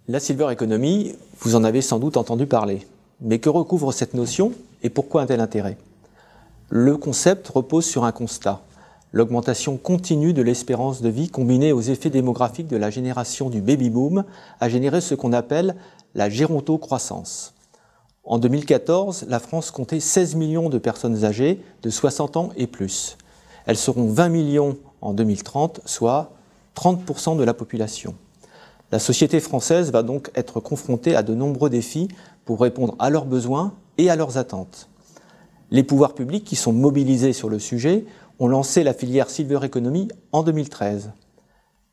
La silver economy, vous en avez sans doute entendu parler. Mais que recouvre cette notion et pourquoi un tel intérêt? Le concept repose sur un constat. L'augmentation continue de l'espérance de vie combinée aux effets démographiques de la génération du baby-boom a généré ce qu'on appelle la gérontocroissance. En 2014, la France comptait 16 millions de personnes âgées de 60 ans et plus. Elles seront 20 millions en 2030, soit 30% de la population. La société française va donc être confrontée à de nombreux défis pour répondre à leurs besoins et à leurs attentes. Les pouvoirs publics qui sont mobilisés sur le sujet ont lancé la filière Silver Economy en 2013.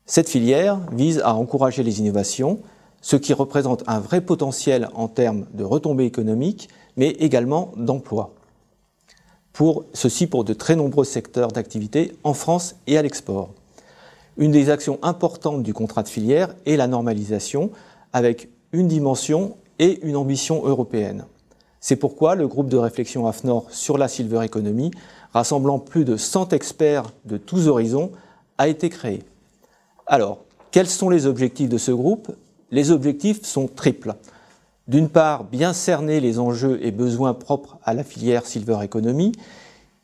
Cette filière vise à encourager les innovations, ce qui représente un vrai potentiel en termes de retombées économiques, mais également d'emplois. Ceci pour de très nombreux secteurs d'activité en France et à l'export. Une des actions importantes du contrat de filière est la normalisation, avec une dimension et une ambition européenne. C'est pourquoi le groupe de réflexion AFNOR sur la Silver Economy, rassemblant plus de 100 experts de tous horizons, a été créé. Alors, quels sont les objectifs de ce groupe? Les objectifs sont triples. D'une part, bien cerner les enjeux et besoins propres à la filière Silver Economy,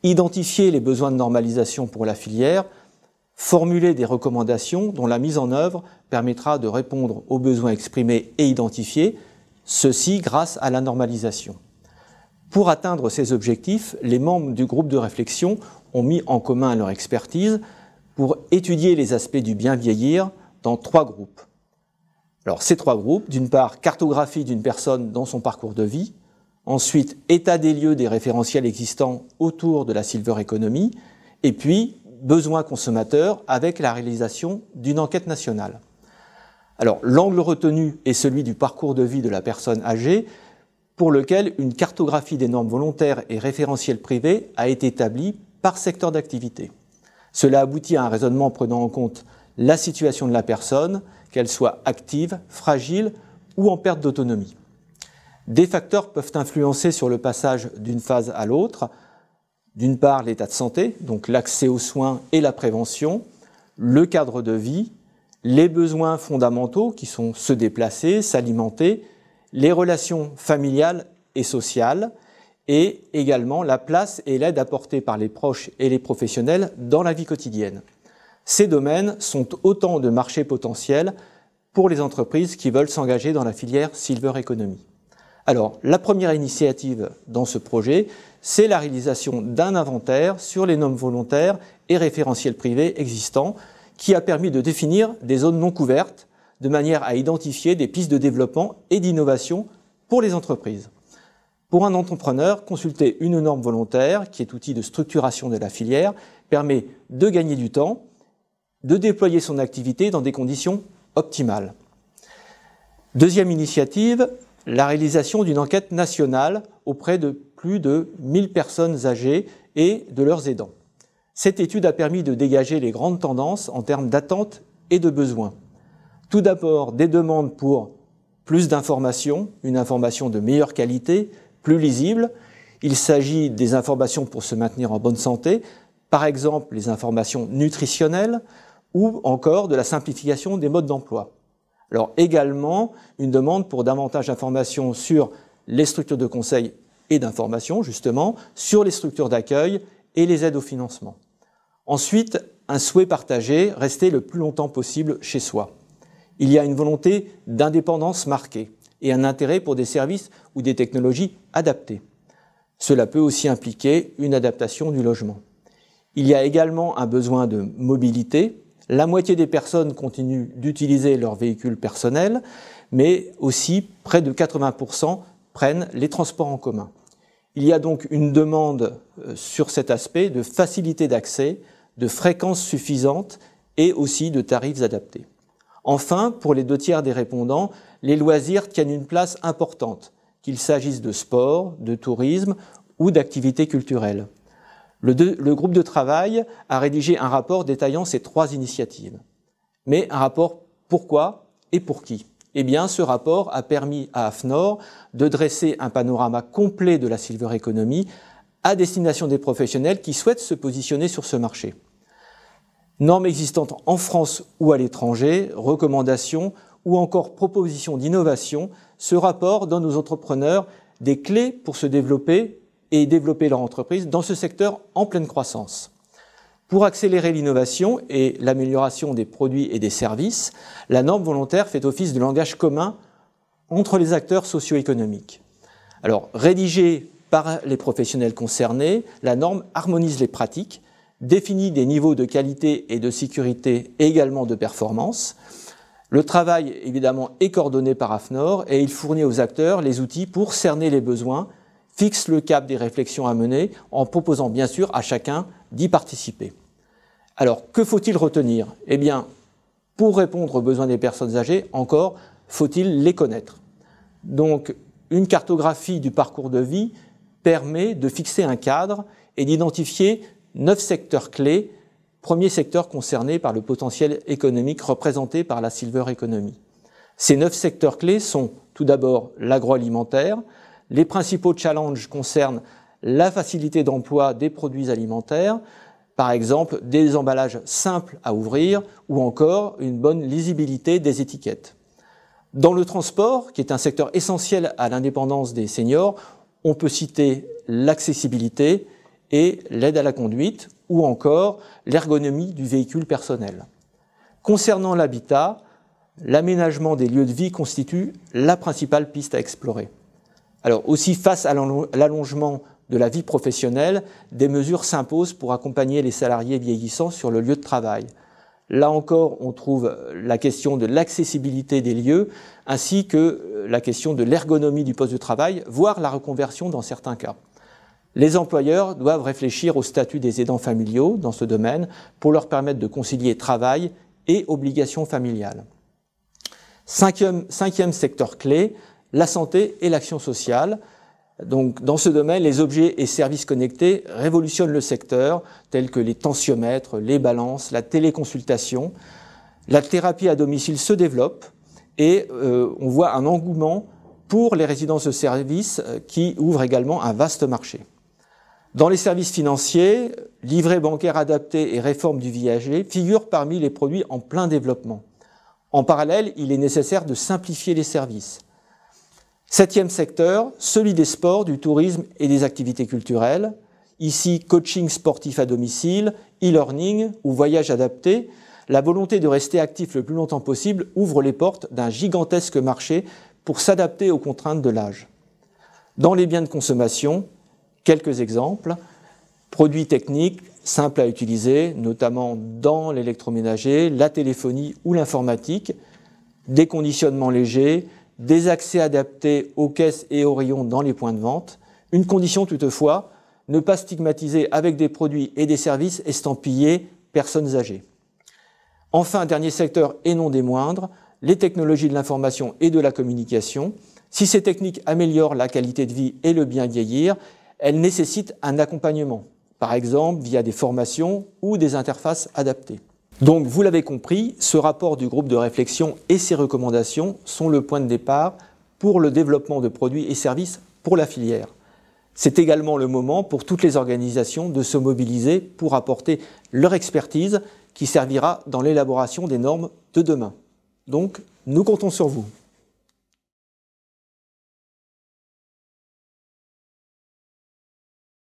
identifier les besoins de normalisation pour la filière, formuler des recommandations dont la mise en œuvre permettra de répondre aux besoins exprimés et identifiés, ceci grâce à la normalisation. Pour atteindre ces objectifs, les membres du groupe de réflexion ont mis en commun leur expertise pour étudier les aspects du bien vieillir dans 3 groupes. Alors, ces 3 groupes, d'une part, cartographie d'une personne dans son parcours de vie, ensuite, état des lieux des référentiels existants autour de la Silver Economy, et puis, besoins consommateurs avec la réalisation d'une enquête nationale. Alors, l'angle retenu est celui du parcours de vie de la personne âgée, pour lequel une cartographie des normes volontaires et référentiels privés a été établie par secteur d'activité. Cela aboutit à un raisonnement prenant en compte la situation de la personne, qu'elle soit active, fragile ou en perte d'autonomie. Des facteurs peuvent influencer sur le passage d'une phase à l'autre. D'une part, l'état de santé, donc l'accès aux soins et la prévention, le cadre de vie, les besoins fondamentaux qui sont se déplacer, s'alimenter, les relations familiales et sociales, et également la place et l'aide apportée par les proches et les professionnels dans la vie quotidienne. Ces domaines sont autant de marchés potentiels pour les entreprises qui veulent s'engager dans la filière Silver Economy. Alors, la première initiative dans ce projet, c'est la réalisation d'un inventaire sur les normes volontaires et référentiels privés existants qui a permis de définir des zones non couvertes de manière à identifier des pistes de développement et d'innovation pour les entreprises. Pour un entrepreneur, consulter une norme volontaire, qui est outil de structuration de la filière, permet de gagner du temps, de déployer son activité dans des conditions optimales. Deuxième initiative, la réalisation d'une enquête nationale auprès de plus de 1000 personnes âgées et de leurs aidants. Cette étude a permis de dégager les grandes tendances en termes d'attentes et de besoins. Tout d'abord, des demandes pour plus d'informations, une information de meilleure qualité, plus lisible. Il s'agit des informations pour se maintenir en bonne santé, par exemple les informations nutritionnelles, ou encore de la simplification des modes d'emploi. Alors également, une demande pour davantage d'informations sur les structures de conseil et d'information, justement, sur les structures d'accueil et les aides au financement. Ensuite, un souhait partagé, rester le plus longtemps possible chez soi. Il y a une volonté d'indépendance marquée et un intérêt pour des services ou des technologies adaptées. Cela peut aussi impliquer une adaptation du logement. Il y a également un besoin de mobilité. La moitié des personnes continuent d'utiliser leur véhicule personnel, mais aussi près de 80% prennent les transports en commun. Il y a donc une demande sur cet aspect de facilité d'accès, de fréquences suffisantes et aussi de tarifs adaptés. Enfin, pour les 2/3 des répondants, les loisirs tiennent une place importante, qu'il s'agisse de sport, de tourisme ou d'activités culturelles. Le groupe de travail a rédigé un rapport détaillant ces 3 initiatives. Mais un rapport pourquoi et pour qui? Eh bien, ce rapport a permis à AFNOR de dresser un panorama complet de la Silver Economy à destination des professionnels qui souhaitent se positionner sur ce marché. Normes existantes en France ou à l'étranger, recommandations ou encore proposition d'innovation, ce rapport donne aux entrepreneurs des clés pour se développer et développer leur entreprise dans ce secteur en pleine croissance. Pour accélérer l'innovation et l'amélioration des produits et des services, la norme volontaire fait office de langage commun entre les acteurs socio-économiques. Alors, rédigée par les professionnels concernés, la norme harmonise les pratiques, définit des niveaux de qualité et de sécurité et également de performance. Le travail, évidemment, est coordonné par AFNOR et il fournit aux acteurs les outils pour cerner les besoins, fixe le cap des réflexions à mener en proposant bien sûr à chacun d'y participer. Alors, que faut-il retenir? Eh bien, pour répondre aux besoins des personnes âgées, encore, faut-il les connaître. Donc, une cartographie du parcours de vie permet de fixer un cadre et d'identifier 9 secteurs clés, premiers secteurs concernés par le potentiel économique représenté par la Silver Economy. Ces 9 secteurs clés sont tout d'abord l'agroalimentaire. Les principaux challenges concernent la facilité d'emploi des produits alimentaires, par exemple des emballages simples à ouvrir ou encore une bonne lisibilité des étiquettes. Dans le transport, qui est un secteur essentiel à l'indépendance des seniors, on peut citer l'accessibilité et l'aide à la conduite ou encore l'ergonomie du véhicule personnel. Concernant l'habitat, l'aménagement des lieux de vie constitue la principale piste à explorer. Alors aussi, face à l'allongement de la vie professionnelle, des mesures s'imposent pour accompagner les salariés vieillissants sur le lieu de travail. Là encore, on trouve la question de l'accessibilité des lieux, ainsi que la question de l'ergonomie du poste de travail, voire la reconversion dans certains cas. Les employeurs doivent réfléchir au statut des aidants familiaux dans ce domaine pour leur permettre de concilier travail et obligations familiales. Cinquième secteur clé, la santé et l'action sociale. Donc, dans ce domaine, les objets et services connectés révolutionnent le secteur, tels que les tensiomètres, les balances, la téléconsultation. La thérapie à domicile se développe et on voit un engouement pour les résidences de services qui ouvrent également un vaste marché. Dans les services financiers, livret bancaire adapté et réforme du viager figurent parmi les produits en plein développement. En parallèle, il est nécessaire de simplifier les services. Septième secteur, celui des sports, du tourisme et des activités culturelles. Ici, coaching sportif à domicile, e-learning ou voyage adapté. La volonté de rester actif le plus longtemps possible ouvre les portes d'un gigantesque marché pour s'adapter aux contraintes de l'âge. Dans les biens de consommation, quelques exemples. Produits techniques simples à utiliser, notamment dans l'électroménager, la téléphonie ou l'informatique. Des conditionnements légers, des accès adaptés aux caisses et aux rayons dans les points de vente. Une condition toutefois, ne pas stigmatiser avec des produits et des services estampillés personnes âgées. Enfin, dernier secteur et non des moindres, les technologies de l'information et de la communication. Si ces techniques améliorent la qualité de vie et le bien vieillir, elles nécessitent un accompagnement, par exemple via des formations ou des interfaces adaptées. Donc, vous l'avez compris, ce rapport du groupe de réflexion et ses recommandations sont le point de départ pour le développement de produits et services pour la filière. C'est également le moment pour toutes les organisations de se mobiliser pour apporter leur expertise qui servira dans l'élaboration des normes de demain. Donc, nous comptons sur vous.